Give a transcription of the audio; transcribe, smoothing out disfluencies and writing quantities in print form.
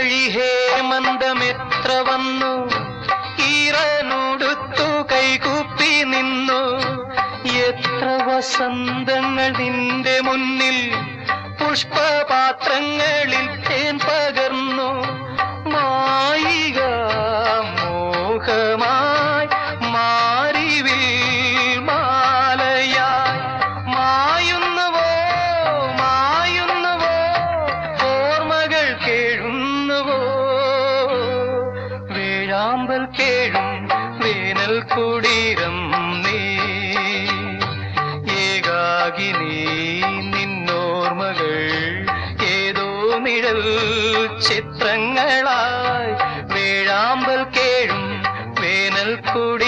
വഴി ഹേമന്തമെത്ര വന്നു, ഈറനുടുത്തു കൈകൂപ്പി നിന്നു. എത്ര വസന്തങ്ങൾ നിന്റെ മുന്നിൽ പുഷ്പപാത്രങ്ങളിൽ തേൻ പകർന്നു. മായിക മോഹമായി മാറിവിൽ മാലയായി മായുന്നുവോ മായുന്നുവോ ഓർമ്മകൾ കേഴുന്നുവോ. വേഴാമ്പൽ കേഴും വേനൽ കുടീരം നീ, ഏകാകിനി നിന്നോർമ്മകൾ ഏതോ നിഴൽ ചിത്രങ്ങളായി. വേഴാമ്പൽ കേഴും വേനൽ കുടീരം